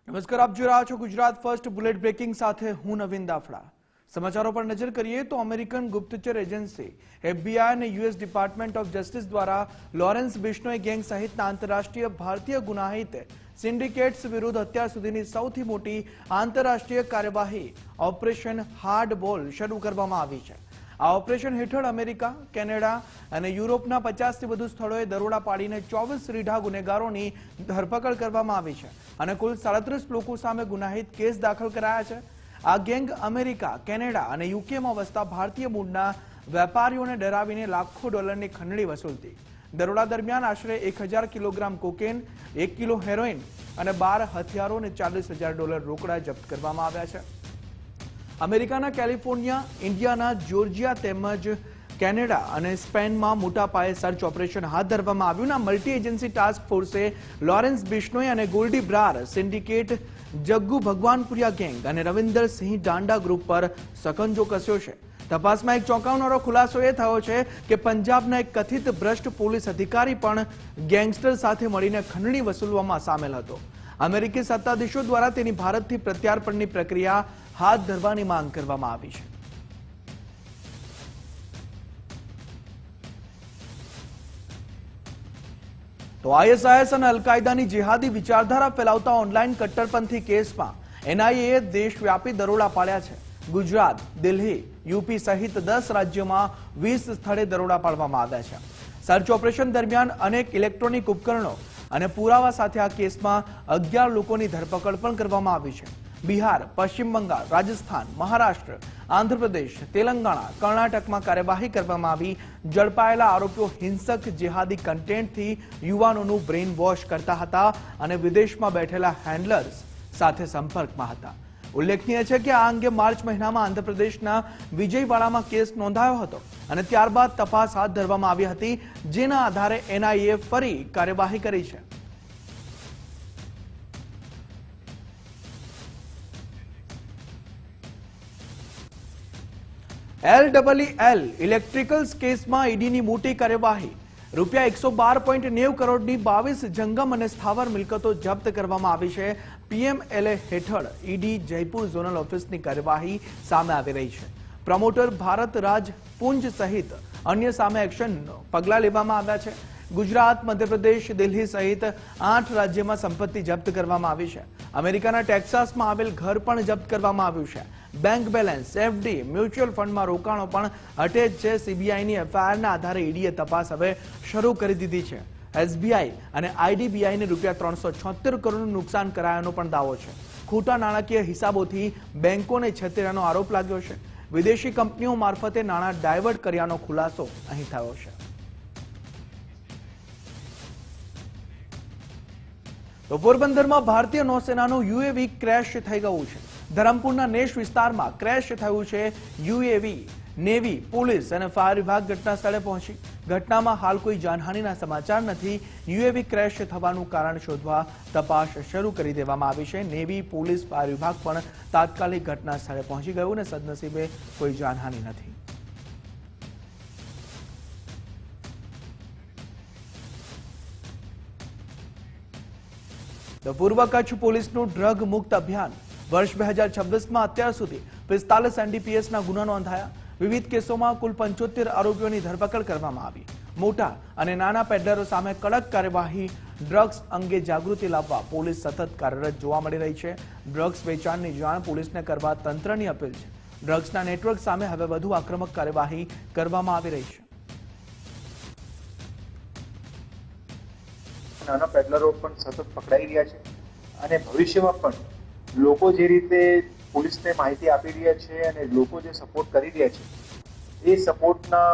નમસ્કાર, આપ જોઈ રહ્યા છો ગુજરાત ફર્સ્ટ બુલેટ બ્રેકિંગ સાથે હું નવીન દાફડા। સમાચારો પર નજર કરીએ તો અમેરિકન ગુપ્તચર એજન્સી FBI અને US ડિપાર્ટમેન્ટ ઓફ જસ્ટિસ દ્વારા લોરેન્સ બિશ્નોઈ ગેંગ સહિતના આંતરરાષ્ટ્રીય ભારતીય ગુનાહિત સિન્ડિકેટ્સ વિરુદ્ધ અત્યાર સુધીની સૌથી મોટી આંતરરાષ્ટ્રીય કાર્યવાહી ઓપરેશન હાર્ડ બોલ શરૂ કરવામાં આવી છે। આ ઓપરેશન હેઠળ અમેરિકા, કેનેડા અને યુરોપના 50થી વધુ સ્થળોએ દરોડા પાડીને 24 રીઢા ગુનેગારોની ધરપકડ કરવામાં આવી છે અને કુલ 37 લોકો સામે ગુનાહિત કેસ દાખલ કરાયા છે। આ ગેંગ અમેરિકા, કેનેડા અને યુકેમાં વસતા ભારતીય મૂળના વેપારીઓને ડરાવીને લાખો ડોલરની ખંડણી વસૂલતી। દરોડા દરમિયાન આશરે 1000 કિલોગ્રામ કોકેન, 1 કિલો હેરોઇન અને 12 હથિયારો અને $40,000 રોકડા જપ્ત કરવામાં આવ્યા છે। અમેરિકાના કેલિફોર્નિયા, ઇન્ડિયાના જોર્જિયા તેમજ કેનેડા અને સ્પેનમાં મોટા પાયે સર્ચ ઓપરેશન હાથ ધરવામાં આવ્યું। આ મલ્ટી એજન્સી ટાસ્ક ફોર્સે લોરેન્સ બિશ્નોઈ અને ગોલ્ડી બ્રાર સિન્ડિકેટ, જગ્ગુ ભગવાનપુરિયા ગેંગ અને રવિન્દર સિંહ ડાંડા ગ્રુપ પર સકંજો કસ્યો છે। તપાસમાં એક ચોંકાવનારો ખુલાસો એ થયો છે કે પંજાબના એક કથિત ભ્રષ્ટ પોલીસ અધિકારી પણ ગેંગસ્ટર સાથે મળીને ખંડણી વસૂલવામાં સામેલ હતો। અમેરિકી સત્તાધીશો દ્વારા તેની ભારતથી પ્રત્યાર્પણની પ્રક્રિયા હાથ ધરવાની માંગ કરવામાં આવી છે। તો ISIS અને અલ-કાયદાની જિહાદી વિચારધારા ફેલાવતા ઓનલાઈન કટ્ટરપંથી કેસમાં NIA દેશવ્યાપી દરોડા પાડ્યા છે। ગુજરાત, દિલ્હી, યુપી સહિત 10 રાજ્યોમાં 20 સ્થળે દરોડા પાડવામાં આવ્યા છે। સર્ચ ઓપરેશન દરમિયાન અનેક ઇલેક્ટ્રોનિક ઉપકરણો અને પુરાવા સાથે આ કેસમાં 11 લોકોની ધરપકડ પણ કરવામાં આવી છે। બિહાર, પશ્ચિમ બંગાળ, રાજસ્થાન, મહારાષ્ટ્ર, આંધ્રપ્રદેશ, તેલંગાણા, કર્ણાટકમાં કાર્યવાહી કરવામાં આવી। ઝડપાયેલા આરોપીઓ હિંસક જેહાદી કન્ટેન્ટથી યુવાનોનું બ્રેઇન વોશ કરતા હતા અને વિદેશમાં બેઠેલા હેન્ડલર્સ સાથે સંપર્કમાં હતા। ઉલ્લેખનીય છે કે આ અંગે માર્ચ મહિનામાં આંધ્રપ્રદેશના વિજયવાડામાં કેસ નોંધાયો હતો અને ત્યારબાદ તપાસ હાથ ધરવામાં આવી હતી, જેના આધારે NIA ફરી કાર્યવાહી કરી છે। LEEL ઇલેક્ટ્રિકલ્સ કેસમાં ઈડીની મોટી કાર્યવાહી। રૂપિયા 112.90 કરોડની 22 જંગમ અને સ્થાવર મિલકતો જપ્ત કરવામાં આવી છે। PMLA હેઠળ ઈડી જયપુર ઝોનલ ઓફિસની કાર્યવાહી સામે આવી રહી છે। પ્રમોટર ભારત રાજ પુંજ સહિત અન્ય સામે એક્શન પગલાં લેવામાં આવ્યા છે। ગુજરાત, મધ્યપ્રદેશ, દિલ્હી સહિત 8 રાજ્યમાં સંપત્તિ જપ્ત કરવામાં આવી છે। અમેરિકાના ટેક્સાસમાં આવેલ ઘર પણ જપ્ત કરવામાં આવ્યું છે। બેંક બેલેન્સ, FD, મ્યુચ્યુઅલ ફંડમાં રોકાણો પણ અટેચ છે। CBIની FIRના આધારે ઈડીએ તપાસ હવે શરૂ કરી દીધી છે। SBI અને IDBIને રૂપિયા 376 કરોડનું નુકસાન કરાયાનો પણ દાવો છે। ખોટા નાણાકીય હિસાબોથી બેંકોને છેતરવાનો આરોપ લાગ્યો છે। વિદેશી કંપનીઓ મારફતે નાણાં ડાયવર્ટ કર્યાનો ખુલાસો અહીં થયો છે। તો પોરબંદરમાં ભારતીય નૌસેનાનું UAV ક્રેશ થઈ ગયું છે। ધરમપુરના નેશ વિસ્તારમાં ક્રેશ થયું છે UAV। નેવી, પોલીસ અને ફાયર વિભાગ ઘટના સ્થળે પહોંચી। ઘટનામાં હાલ કોઈ જાનહાનિના સમાચાર નથી। UAV ક્રેશ થવાનું કારણ શોધવા તપાસ શરૂ કરી દેવામાં આવી છે। નેવી, પોલીસ, ફાયર વિભાગ પણ તાત્કાલિક ઘટના સ્થળે પહોંચી ગયું અને સદનસીબે કોઈ જાનહાનિ નથી। તો પૂર્વ કચ્છ પોલીસનું ડ્રગ મુક્ત અભિયાન। વર્ષ 2026માં અત્યાર સુધી 45 NDPSના ગુના નોંધાયા। વિવિધ કેસોમાં કુલ 75 આરોપીઓની ધરપકડ કરવામાં આવી। મોટા અને નાના પેડલરો સામે કડક કાર્યવાહી। ડ્રગ્સ અંગે જાગૃતિ લાવવા પોલીસ સતત કાર્યરત જોવા મળી રહી છે। ડ્રગ્સ વેચાણની જાણ પોલીસને કરવા તંત્રની અપીલ છે। ડ્રગ્સના નેટવર્ક સામે હવે વધુ આક્રમક કાર્યવાહી કરવામાં આવી રહી છે। નાના પેડલરો પણ સતત પકડાઈ રહ્યા છે અને ભવિષ્યમાં પણ લોકો જે રીતે પોલીસને માહિતી આપી રહ્યા છે અને લોકો જે સપોર્ટ કરી રહ્યા છે એ સપોર્ટના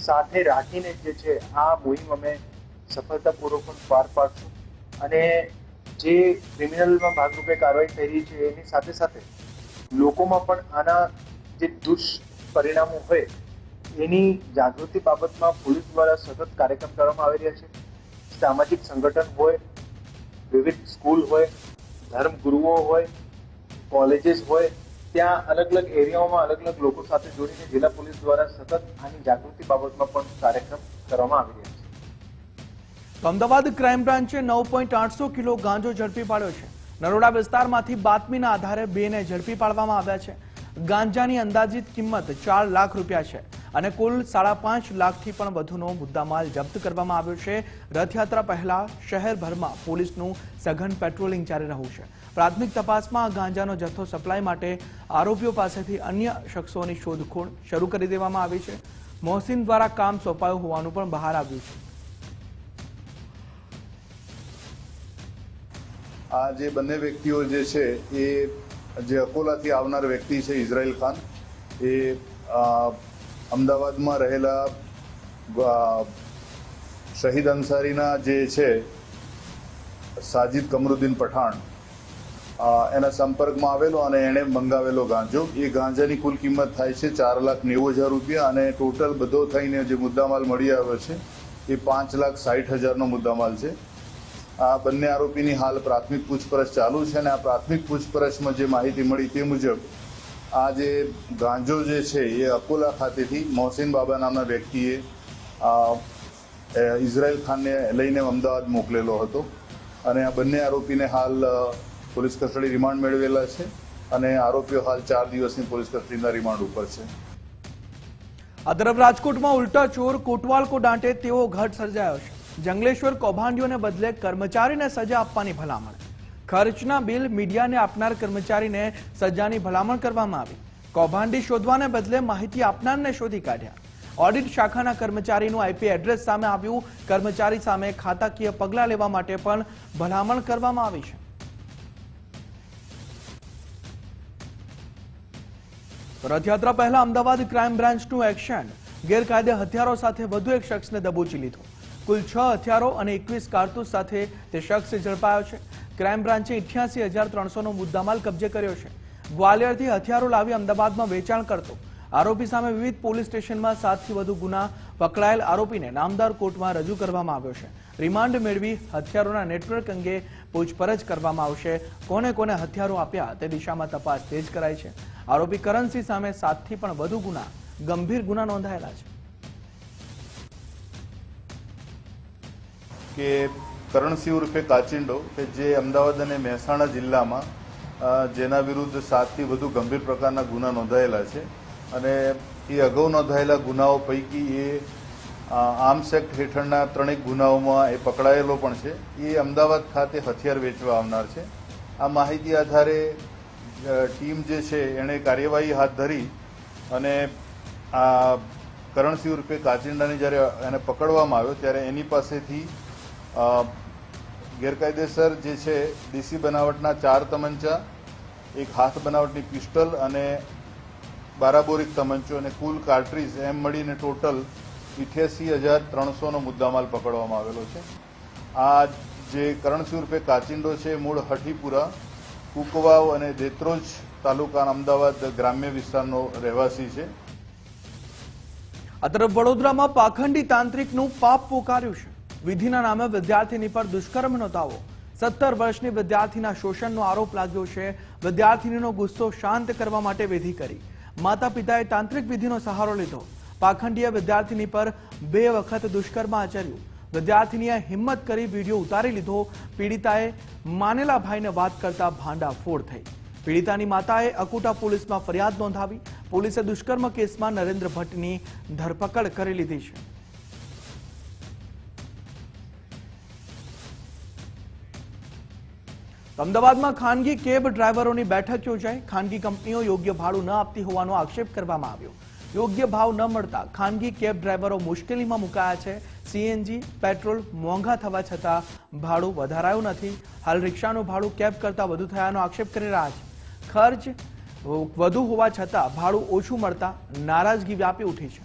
સાથે રાખીને જે છે આ મુહિમ અમે સફળતાપૂર્વક પાર પાડશું અને જે ક્રિમિનલમાં ભાગરૂપે કાર્યવાહી થઈ રહી છે એની સાથે સાથે લોકોમાં પણ આના જે દુષ્પરિણામો હોય એની જાગૃતિ બાબતમાં પોલીસ દ્વારા સતત કાર્યક્રમ કરવામાં આવી રહ્યા છે। સામાજિક સંગઠન હોય, વિવિધ સ્કૂલ હોય, ધર્મગુરુઓ હોય, કોલેજીસ હોય, ત્યાં અલગ અલગ એરિયાઓમાં અલગ અલગ લોકો સાથે જોડીને જિલ્લા પોલીસ દ્વારા સતત આની જાગૃતિ બાબતમાં પણ કાર્યક્રમ કરવામાં આવી રહ્યા છે। અમદાવાદ ક્રાઇમ બ્રાન્ચે 9.800 કિલો ગાંજો ઝડપી પાડ્યો છે। નરોડા વિસ્તારમાંથી બાતમીના આધારે બેને ઝડપી પાડવામાં આવ્યા છે. ગાંજાની અંદાજિત કિંમત 4 લાખ રૂપિયા છે અને કુલ 5.5 લાખથી પણ વધુનો મુદ્દામાલ જપ્ત કરવામાં આવ્યો છે. રથયાત્રા પહેલા શહેરભરમાં પોલીસનું સઘન પેટ્રોલિંગ ચાલી રહ્યું છે. પ્રાથમિક તપાસમાં ગાંજાનો જથ્થો સપ્લાય માટે આરોપીઓ પાસેથી અન્ય શખ્સોની શોધખોળ શરૂ કરી દેવામાં આવી છે. મોહસિન દ્વારા કામ સોંપાયું હોવાનું પણ બહાર આવ્યું છે. આ જે બંને વ્યક્તિઓ જે છે એ જે અકોલાથી આવનાર વ્યક્તિ છે ઇઝરાઇલ ખાન, એ અમદાવાદમાં રહેલા શહીદ અંસારીના જે છે સાજિદ કમરુદ્દીન પઠાણ એના સંપર્કમાં આવેલો અને એણે મંગાવેલો ગાંજો. એ ગાંજાની કુલ કિંમત થાય છે 4,90,000 રૂપિયા અને ટોટલ બધો થઈને જે મુદ્દામાલ મળી આવ્યો છે એ 5,60,000નો મુદ્દામાલ છે. આ બંને આરોપીની હાલ પ્રાથમિક પૂછપરછ ચાલુ છે અને આ પ્રાથમિક પૂછપરછમાં જે માહિતી મળી તે મુજબ આ જે ગાંજો જે છે એ અકોલા ખાતેથી મોહસિન બાબા નામના વ્યક્તિએ ઇઝરાઇલ ખાનને લઈને અમદાવાદ મોકલેલો હતો અને આ બંને આરોપીને હાલ પોલીસ કસ્ટડી રિમાન્ડ મેળવેલા છે અને આરોપીઓ હાલ 4 દિવસની પોલીસ કસ્ટડીના રિમાન્ડ ઉપર છે. આ તરફ રાજકોટમાં ઉલટા ચોર કોટવાલ કો દાંટે તેવો ઘટ સર્જાયો છે. જંગલેશ્વર કૌભાંડીઓને બદલે કર્મચારીને સજા આપવાની ભલામણ. ખર્ચના બિલ મીડિયાને આપનાર કર્મચારીને સજાની ભલામણ કરવામાં આવી. કૌભાંડી શોધવાને બદલે માહિતી આપનારને શોધી કાઢ્યા. ઓડિટ શાખાના કર્મચારીનું આઈપી એડ્રેસ સામે આવ્યું. કર્મચારી સામે ખાતાકીય પગલાં લેવા માટે પણ ભલામણ કરવામાં આવી છે. રથયાત્રા પહેલા અમદાવાદ ક્રાઇમ બ્રાન્ચનું એક્શન. ગેરકાયદે હથિયારો સાથે વધુ એક શખ્સને દબોચી લીધો. કુલ 6 હથિયારો અને 21 કારતૂસ સાથે તે શખ્સ ઝડપાયો છે. ક્રાઇમ બ્રાન્ચે 88,300નો મુદ્દામાલ કબજે કર્યો છે. ગ્વાલિયરથી હથિયારો લાવી અમદાવાદમાં વેચાણ કરતો આરોપી સામે વિવિધ પોલીસ સ્ટેશનમાં 7થી વધુ ગુના પકડાયેલ આરોપીને નામદાર કોર્ટમાં રજૂ કરવામાં આવ્યો છે. રિમાન્ડ મેળવી હથિયારોના નેટવર્ક અંગે પૂછપરછ કરવામાં આવશે. કોને કોને હથિયારો આપ્યા તે દિશામાં તપાસ તેજ કરાઈ છે. આરોપી કરણસિંહ સામે 7થી પણ વધુ ગંભીર ગુના નોંધાયેલા છે. કે કરણસિંહ ઉર્ફે કાચિંડો કે જે અમદાવાદ અને મહેસાણા જિલ્લામાં જેના વિરુદ્ધ 7થી વધુ ગંભીર પ્રકારના ગુના નોંધાયેલા છે અને એ અગાઉ નોંધાયેલા ગુનાઓ પૈકી એ આર્મ્સ એક્ટ હેઠળના 3 ગુનાઓમાં એ પકડાયેલો પણ છે. એ અમદાવાદ ખાતે હથિયાર વેચવા આવનાર છે. આ માહિતી આધારે ટીમ જે છે એણે કાર્યવાહી હાથ ધરી અને આ કરણસિંહ ઉર્ફે કાચિંડાને જ્યારે એને પકડવામાં આવ્યો ત્યારે એની પાસેથી ગેરકાયદેસર જે છે દેશી બનાવટના 4 તમંચા, એક હાથ બનાવટની પિસ્ટલ અને બારાબોરિક તમંચો અને કુલ કાર્ટ્રીજ એમ મળીને ટોટલ 88,300નો મુદ્દામાલ પકડવામાં આવેલો છે. આ જે કરણસિંહ ઉર્ફે કાચિંડો છે મૂળ હઠીપુરા, કુકવાવ અને દેત્રોજ તાલુકાના અમદાવાદ ગ્રામ્ય વિસ્તારનો રહેવાસી છે. આ તરફ વડોદરામાં પાખંડી તાંત્રિકનું પાપ પોકાર્યું છે. વિધિના નામે વિદ્યાર્થીની પર દુષ્કર્મનો દાવો. 17 વર્ષની વિદ્યાર્થીના શોષણનો આરોપ લાગ્યો છે. વિદ્યાર્થીનીનો ગુસ્સો શાંત કરવા માટે વિધિ કરી. માતા પિતાએ તાંત્રિક વિધિનો સહારો લીધો. પાખંડીએ વિદ્યાર્થીની પર 2 વખત દુષ્કર્મ આચર્યું. વિદ્યાર્થીનીએ હિંમત કરી વિડીયો ઉતારી લીધો. પીડિતાએ માનેલા ભાઈને વાત કરતા ભાંડાફોડ થઈ. પીડિતાની માતાએ અકુટા પોલીસમાં ફરિયાદ નોંધાવી. પોલીસે દુષ્કર્મ કેસમાં નરેન્દ્ર ભટ્ટની ધરપકડ કરી લીધી છે. અમદાવાદમાં ખાનગી કેબ ડ્રાઈવરોની બેઠક યોજાઈ. ખાનગી કંપનીઓ યોગ્ય ભાડું ન આપતી હોવાનો આક્ષેપ કરવામાં આવ્યો. યોગ્ય ભાવ ન મળતા ખાનગી કેબ ડ્રાઈવરો મુશ્કેલીમાં મુકાયા છે. સીએનજી પેટ્રોલ મોંઘા થવા છતાં ભાડું વધારાયું નથી. હાલ રિક્ષાનું ભાડું કેબ કરતાં વધુ થયાનો આક્ષેપ કરી રહ્યા છે. ખર્ચ વધુ હોવા છતાં ભાડું ઓછું મળતા નારાજગી વ્યાપી ઉઠી છે.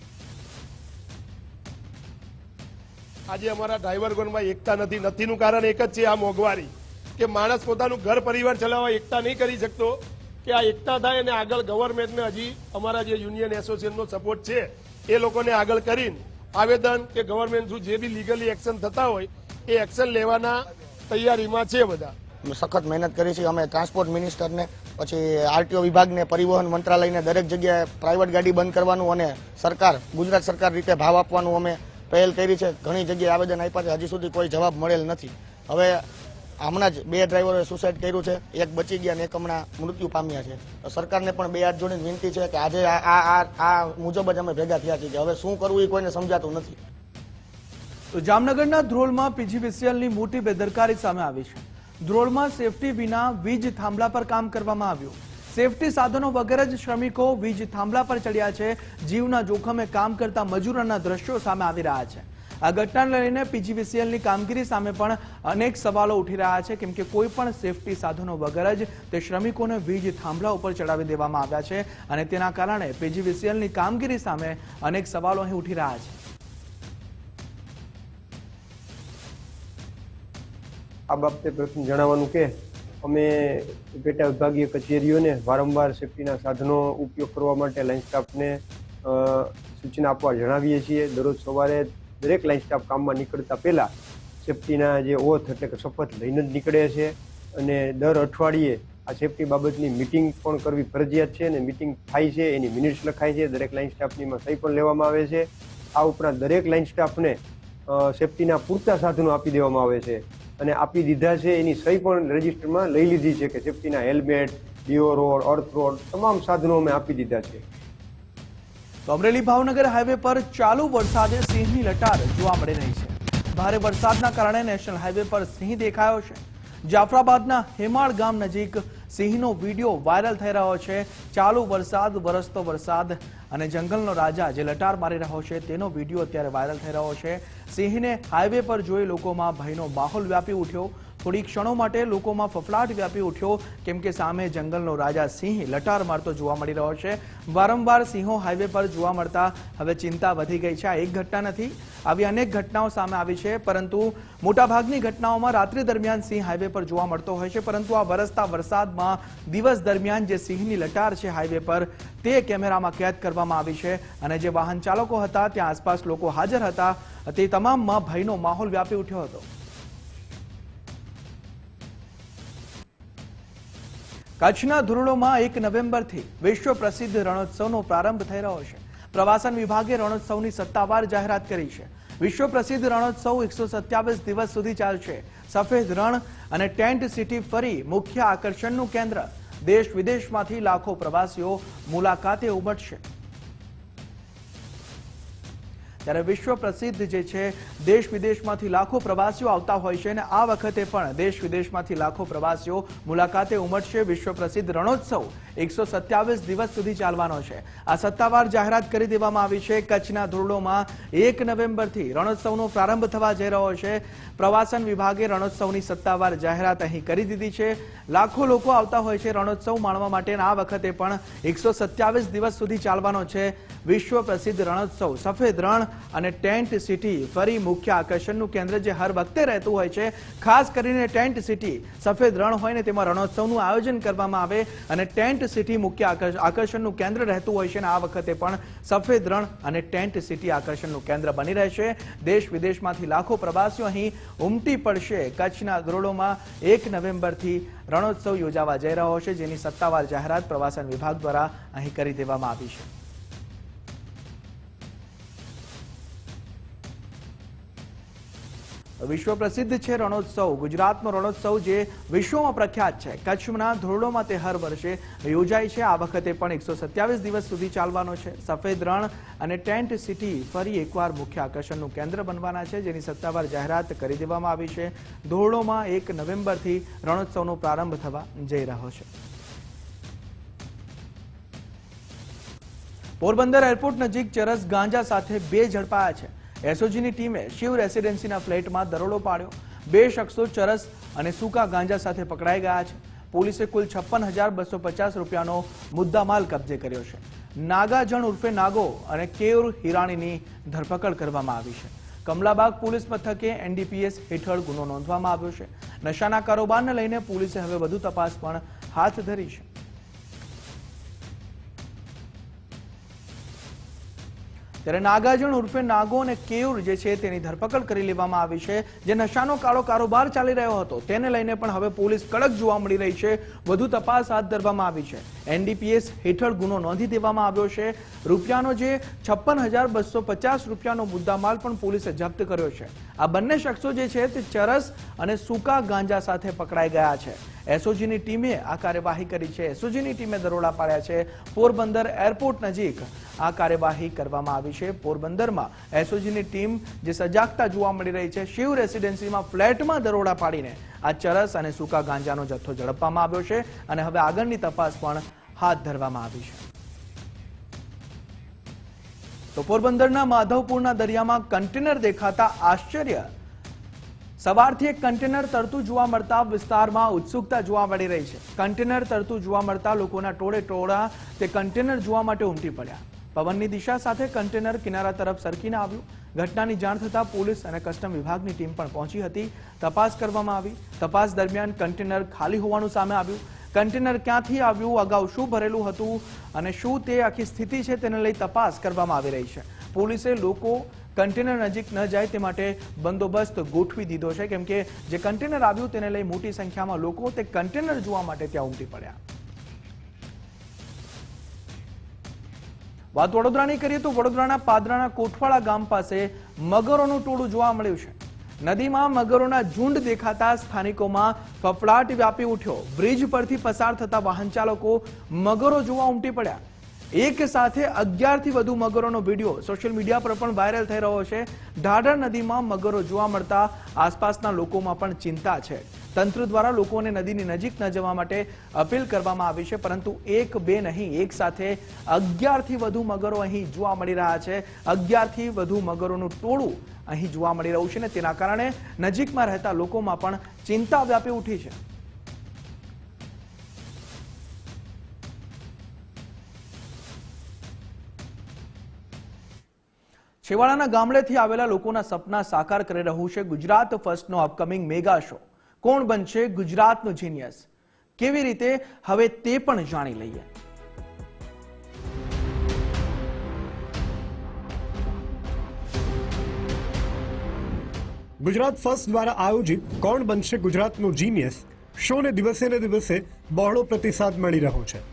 આજે અમારા ડ્રાઈવરગણમાં એકતા નથીનું કારણ એક જ છે, આ મોંઘવારી. કે માણસ પોતાનું ઘર પરિવાર ચલાવવા એકતા નહીં કરી શકતો. કે આ એકતા થાય અને આગળ ગવર્મેન્ટને હજી અમારા જે યુનિયન એસોસિએશનનો સપોર્ટ છે એ લોકોને આગળ કરીને આવેદન કે ગવર્મેન્ટ શું જે બી લીગલી એક્શન થતા હોય એ એક્શન લેવાના તૈયારીમાં છે. બધા સખત મહેનત કરી છે. અમે ટ્રાન્સપોર્ટ મિનિસ્ટરને, પછી આરટીઓ વિભાગને, પરિવહન મંત્રાલયને દરેક જગ્યાએ પ્રાઇવેટ ગાડી બંધ કરવાનું અને ગુજરાત સરકાર રીતે ભાવ આપવાનું અમે પહેલ કરી છે. ઘણી જગ્યાએ આવેદન આપ્યા છે, હજી સુધી કોઈ જવાબ મળેલ નથી. હવે હમણાં જ 2 ડ્રાઈવરોએ સુસાઇડ કર્યું છે, એક બચી ગયા અને એક હમણાં મૃત્યુ પામ્યા છે. તો સરકારને પણ 2 હાથ જોડીને વિનંતી છે કે આજે આ મુજબ જ અમે ભેગા થયા છીએ કે હવે શું કરવું એ કોઈને સમજાતું નથી. તો જામનગરના ધ્રોળમાં પીજીવીસીએલની મોટી બેદરકારી સામે આવી છે. ધ્રોળમાં સેફટી વિના વીજ થાંભલા પર કામ કરવામાં આવ્યું. સેફટી સાધનો વગર જ શ્રમિકો વીજ થાંભલા પર ચડ્યા છે. જીવના જોખમે કામ કરતા મજૂરોના દ્રશ્યો સામે આવી રહ્યા છે. આ ઘટનાને લઈને પીજીવીસીએલની કામગીરી સામે પણ અનેક સવાલો ઉઠી રહ્યા છે, કેમ કે કોઈ પણ સેફટી સાધનો વગર જ તે શ્રમિકોને વીજ થાંભલા ઉપર ચડાવી દેવામાં આવ્યા છે અને તેના કારણે પીજીવીસીએલની કામગીરી સામે અનેક સવાલો અહીં ઉઠી રહ્યા છે. આ બાબતે પ્રથમ જણાવવાનું કે અમે પેટા વિભાગીય કચેરીઓને વારંવાર સેફટીના સાધનો ઉપયોગ કરવા માટે લાઇન સ્ટાફને સૂચના આપવા જણાવીએ છીએ. દરરોજ સવારે દરેક લાઇન સ્ટાફ કામમાં નીકળતા પહેલા સેફટીના જે ઓથ એટલે કે શપથ લઈને જ નીકળે છે અને દર અઠવાડિયે આ સેફટી બાબતની મિટિંગ પણ કરવી ફરજિયાત છે અને મિટિંગ થાય છે, એની મિનિટ્સ લખાય છે, દરેક લાઇન સ્ટાફનીમાં સહી પણ લેવામાં આવે છે. આ ઉપરાંત દરેક લાઇન સ્ટાફને સેફટીના પૂરતા સાધનો આપી દેવામાં આવે છે અને આપી દીધા છે, એની સહી પણ રજિસ્ટરમાં લઈ લીધી છે કે સેફટીના હેલ્મેટ, ડીઓ રોડ, અર્થ રોડ તમામ સાધનો અમે આપી દીધા છે. તો અમરેલી ભાવનગર હાઈવે પર ચાલુ વરસાદે સિંહની લટાર જોવા મળી રહી છે. ભારે વરસાદના કારણે નેશનલ હાઈવે પર સિંહ દેખાયો છે. જાફરાબાદના હેમાળ ગામ નજીક સિંહનો વિડીયો વાયરલ થઈ રહ્યો છે. ચાલુ વરસાદ, વરસતો વરસાદ અને જંગલનો રાજા જે લટાર મારી રહ્યો છે તેનો વિડીયો અત્યારે વાયરલ થઈ રહ્યો છે. સિંહને હાઈવે પર જોઈ લોકોમાં ભયનો માહોલ વ્યાપી ઉઠ્યો. થોડી ક્ષણો માટે લોકોમાં ફફડાટ વ્યાપી ઉઠ્યો, કેમ કે સામે જંગલનો રાજા સિંહ લટાર મારતો જોવા મળી રહ્યો છે. વારંવાર સિંહો હાઈવે પર જોવા મળતા હવે ચિંતા વધી ગઈ છે. આ એક ઘટના નથી, આવી અનેક ઘટનાઓ સામે આવી છે, પરંતુ મોટાભાગની ઘટનાઓમાં રાત્રિ દરમિયાન સિંહ હાઈવે પર જોવા મળતો હોય છે. પરંતુ આ વરસતા વરસાદમાં દિવસ દરમિયાન જે સિંહની લટાર છે હાઈવે પર તે કેમેરામાં કેદ કરવામાં આવી છે અને જે વાહન ચાલકો હતા, ત્યાં આસપાસ લોકો હાજર હતા, તે તમામમાં ભયનો માહોલ વ્યાપી ઉઠ્યો હતો. કચ્છના ધોરડોમાં 1 નવેમ્બરથી વિશ્વ પ્રસિદ્ધ રણોત્સવનો પ્રારંભ થઈ રહ્યો છે. પ્રવાસન વિભાગે રણોત્સવની સત્તાવાર જાહેરાત કરી છે. વિશ્વ પ્રસિદ્ધ રણોત્સવ 127 દિવસ સુધી ચાલશે. સફેદ રણ અને ટેન્ટ સિટી ફરી મુખ્ય આકર્ષણનું કેન્દ્ર. દેશ વિદેશમાંથી લાખો પ્રવાસીઓ મુલાકાતે ઉમટશે. ત્યારે વિશ્વ પ્રસિદ્ધ જે છે દેશ વિદેશમાંથી લાખો પ્રવાસીઓ આવતા હોય છે અને આ વખતે પણ દેશ વિદેશમાંથી લાખો પ્રવાસીઓ મુલાકાતે ઉમટશે. વિશ્વ પ્રસિદ્ધ રણોત્સવ 127 દિવસ સુધી ચાલવાનો છે. આ સત્તાવાર જાહેરાત કરી દેવામાં આવી છે. કચ્છના ધોરડોમાં 1 નવેમ્બરથી રણોત્સવનો પ્રારંભ થવા જઈ રહ્યો છે. પ્રવાસન વિભાગે રણોત્સવની સત્તાવાર જાહેરાત અહીં કરી દીધી છે. લાખો લોકો આવતા હોય છે રણોત્સવ માણવા માટે. આ વખતે પણ 127 દિવસ સુધી ચાલવાનો છે વિશ્વ પ્રસિદ્ધ રણોત્સવ. સફેદ રણ અને ટેન્ટ સિટી ફરી મુખ્ય આકર્ષણનું કેન્દ્ર જે હર વખતે રહેતું હોય છે. ખાસ કરીને ટેન્ટ સિટી, સફેદ રણ હોય ને તેમાં રણોત્સવનું આયોજન કરવામાં આવે અને ટેન્ટ સિટી મુખ્ય આકર્ષણનું કેન્દ્ર રહેતું હોય છે અને આ વખતે પણ સફેદ રણ અને ટેન્ટ સિટી આકર્ષણનું કેન્દ્ર બની રહેશે. દેશ વિદેશમાંથી લાખો પ્રવાસીઓ અહીં ઉમટી પડશે. કચ્છના ધોરડોમાં 1 નવેમ્બરથી રણોત્સવ યોજાવા જઈ રહ્યો છે, જેની સત્તાવાર જાહેરાત પ્રવાસન વિભાગ દ્વારા અહીં કરી દેવામાં આવી છે. વિશ્વ પ્રસિદ્ધ છે રણોત્સવ. ગુજરાતનો રણોત્સવ જે વિશ્વમાં પ્રખ્યાત છે. કચ્છના ધોરડોમાં તે હર વર્ષે યોજાય છે. આ વખતે પણ 127 દિવસ સુધી ચાલવાનો છે. સફેદ રણ અને ટેન્ટ સિટી ફરી એકવાર મુખ્ય આકર્ષણનું કેન્દ્ર બનવાના છે, જેની સત્તાવાર જાહેરાત કરી દેવામાં આવી છે. ધોરડોમાં 1 નવેમ્બરથી રણોત્સવનો પ્રારંભ થવા જઈ રહ્યો છે. પોરબંદર એરપોર્ટ નજીક ચરસ ગાંજા સાથે 2 ઝડપાયા છે. એસઓજીની ટીમે શિવ રેસિડેન્સીના ફ્લેટમાં દરોડો પાડ્યો. 2 શખ્સો ચરસ અને સૂકા ગાંજા સાથે પકડાઈ ગયા છે. પોલીસે કુલ 56,250 રૂપિયાનો મુદ્દામાલ કબજે કર્યો છે. નાગાજણ ઉર્ફે નાગો અને કેયુર હિરાણીની ધરપકડ કરવામાં આવી છે. કમલાબાગ પોલીસ મથકે એનડીપીએસ હેઠળ ગુનો નોંધવામાં આવ્યો છે. નશાના કારોબારને લઈને પોલીસે હવે વધુ તપાસ પણ હાથ ધરી છે. ત્યારે નાગાજણ ઉર્ફે નાગો અને કેયુર જે છે તેની ધરપકડ કરી લેવામાં આવી છે, જે નશાનો કાળો કારોબાર ચાલી રહ્યો હતો તેને લઈને પણ હવે પોલીસ કડક જોવા મળી રહી છે. વધુ તપાસ હાથ ધરવામાં આવી છે. NDPS હેઠળ ગુનો નોંધી દેવામાં આવ્યો છે. રૂપિયાનો જે 56,250 રૂપિયાનો મુદ્દામાલ પણ પોલીસે જપ્ત કર્યો છે. આ બંને શખ્સો જે છે તે ચરસ અને સૂકા ગાંજા સાથે પકડાઈ ગયા છે. એસઓજીની ટીમે આ કાર્યવાહી કરી છે. એસઓજીની ટીમે દરોડા પાડ્યા છે. પોરબંદર એરપોર્ટ નજીક આ કાર્યવાહી કરવામાં આવી છે. પોરબંદરમાં એસઓજીની ટીમ જે સજાગતા જોવા મળી રહી છે. શિવ રેસિડેન્સીમાં ફ્લેટમાં દરોડા પાડીને આ ચરસ અને સૂકા ગાંજાનો જથ્થો ઝડપવામાં આવ્યો છે અને હવે આગળની તપાસ પણ હાથ ધરવામાં આવી છે. તો પોરબંદરના માધવપુરના દરિયામાં કન્ટેનર દેખાતા આશ્ચર્ય. સવારથી એક કન્ટેનર તરતું જોવા મળતા વિસ્તારમાં ઉત્સુકતા જોવા મળી રહી છે. કન્ટેનર તરતું જોવા મળતા લોકોના ટોળે ટોળા તે કન્ટેનર જોવા માટે ઉમટી પડ્યા. પવનની દિશા સાથે કન્ટેનર કિનારા તરફ સરકીને આવ્યું. ઘટનાની જાણ થતાં પોલીસ અને કસ્ટમ વિભાગની ટીમ પણ પહોંચી હતી. તપાસ કરવામાં આવી. તપાસ દરમિયાન કન્ટેનર ખાલી હોવાનું સામે આવ્યું. કન્ટેનર ક્યાંથી આવ્યું, અગાઉ શું ભરેલું હતું અને શું તે આખી સ્થિતિ છે તેને લઈ તપાસ કરવામાં આવી રહી છે. પોલીસે લોકો કન્ટેનર નજીક ન જાય તે માટે બંદોબસ્ત ગોઠવી દીધો છે, કેમ કે જે કન્ટેનર આવ્યું તેને લઈ મોટી સંખ્યામાં લોકો તે કન્ટેનર જોવા માટે ત્યાં ઉમટી પડ્યા. વાત વડોદરાની કરીએ તો વડોદરાના પાદરાના કોઠવાડા ગામ પાસે મગરોનું ટોળું જોવા મળ્યું છે. નદીમાં મગરોના ઝુંડ દેખાતા સ્થાનિકોમાં ફફડાટ વ્યાપી ઉઠ્યો. બ્રિજ પરથી પસાર થતા વાહન ચાલકો મગરો જોવા ઉમટી પડ્યા. એક સાથે 11 થી વધુ મગરોનો વિડીયો સોશિયલ મીડિયા પર પણ વાયરલ થઈ રહ્યો છે. ઢાઢર નદીમાં મગરો જોવા મળતા આસપાસના લોકોમાં પણ ચિંતા છે. તંત્ર દ્વારા લોકોને નદીની નજીક ન જવા માટે અપીલ કરવામાં આવી છે, પરંતુ એક બે નહીં, એક સાથે 11 થી વધુ મગરો અહીં જોવા મળી રહ્યા છે. 11 થી વધુ મગરોનું ટોળું અહીં જોવા મળી રહ્યું છે ને તેના કારણે નજીકમાં રહેતા લોકોમાં પણ ચિંતા વ્યાપી ઉઠી છે. છેવાડાના ગામડેથી આવેલા લોકોના સપના સાકાર કરી રહ્યું છે ગુજરાત ફર્સ્ટનો અપકમિંગ મેગા શો. કોણ બનશે ગુજરાતનું જીનિયસ? કેવી રીતે? હવે તે પણ જાણી લઈએ. ગુજરાત ફર્સ્ટ દ્વારા આયોજિત કોણ બનશે ગુજરાતનું જીનિયસ શોને દિવસે ને દિવસે બહોળો પ્રતિસાદ મળી રહ્યો છે.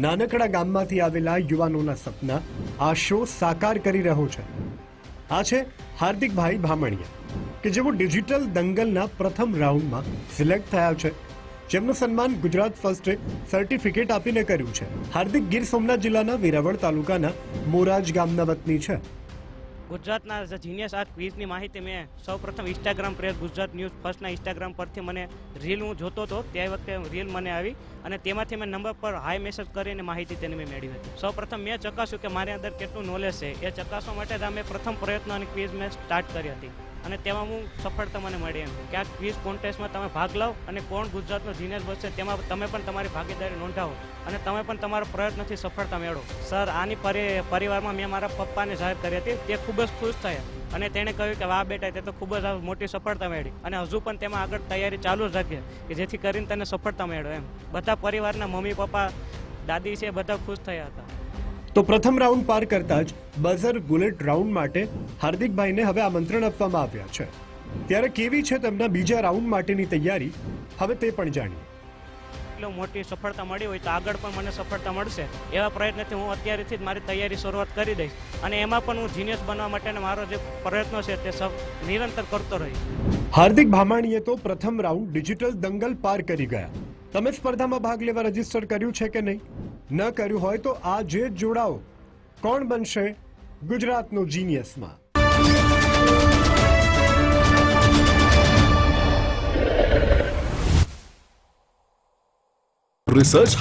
નાનકડા ગામમાંથી આવેલા યુવાનોના સપના આ શો સાકાર કરી રહ્યો છે. આ છે હાર્દિકભાઈ ભામણીયા કે જેઓ ડિજિટલ દંગલના પ્રથમ રાઉન્ડમાં સિલેક્ટ થયા છે, જેમનું સન્માન ગુજરાત ફર્સ્ટે સર્ટિફિકેટ આપીને કર્યું છે. હાર્દિક ગીર સોમનાથ જિલ્લાના વેરાવળ તાલુકાના મોરાજ ગામના વતની છે. ગુજરાતના જીનિયસ આ ક્વિઝની માહિતી મેં સૌપ્રથમ ઇન્સ્ટાગ્રામ પેજ ગુજરાત ન્યૂઝ ફર્સ્ટના ઇન્સ્ટાગ્રામ પરથી મને રીલ હું જોતો હતો, તે વખતે રીલ મને આવી અને તેમાંથી મેં નંબર પર હાઈ મેસેજ કરીને માહિતી તેને મેં મેળવી હતી. સૌપ્રથમ મેં ચકાસ્યું કે મારી અંદર કેટલું નોલેજ છે એ ચકાસવા માટે જ મેં પ્રથમ પ્રયત્ન અને ક્વિઝ મેં સ્ટાર્ટ કરી હતી અને તેમાં હું સફળતા મને મળી એમ કે આ ક્વિઝ કોન્ટેસ્ટમાં તમે ભાગ લાવો અને કોણ ગુજરાતનો જીનિયસ બનશે તેમાં તમે પણ તમારી ભાગીદારી નોંધાવો અને તમે પણ તમારા પ્રયત્નથી સફળતા મેળવો. સર, આની પરિવારમાં મેં મારા પપ્પાને જાહેર કરી હતી. તે ખૂબ જ ખુશ થયા અને તેણે કહ્યું કે વાહ બેટા, તે તો ખૂબ જ મોટી સફળતા મેળવી અને હજુ પણ તેમાં આગળ તૈયારી ચાલુ જ રાખીએ કે જેથી કરીને તને સફળતા મેળવો એમ. બધા પરિવારના મમ્મી પપ્પા દાદી છે બધા ખુશ થયા હતા. તો પ્રથમ રાઉન્ડ પાર કરતા જ બઝર બુલેટ રાઉન્ડ માટે હાર્દિકભાઈને હવે આમંત્રણ આપવામાં આવ્યા છે. ત્યારે કેવી છે તેમના બીજા રાઉન્ડ માટેની તૈયારી, હવે તે પણ જાણીએ. એટલો મોટી સફળતા મળી હોય તો આગળ પણ મને સફળતા મળશે એવા પ્રયત્નથી હું અત્યારેથી જ મારી તૈયારી શરૂઆત કરી દઈશ અને એમાં પણ હું જીનિયસ બનવા માટેનો મારો જે પ્રયત્નો છે તે નિરંતર કરતો રહીશ. હાર્દિક ભામાણીએ તો પ્રથમ રાઉન્ડ ડિજિટલ દંગલ પાર કરી ગયા. તમે સ્પર્ધામાં ભાગ લેવા રજીસ્ટર કર્યું છે કે નહીં? ન કર્યું હોય તો આજે જ જોડાઓ. કોણ બનશે ગુજરાતનો જીનિયસમાં? રિસર્ચ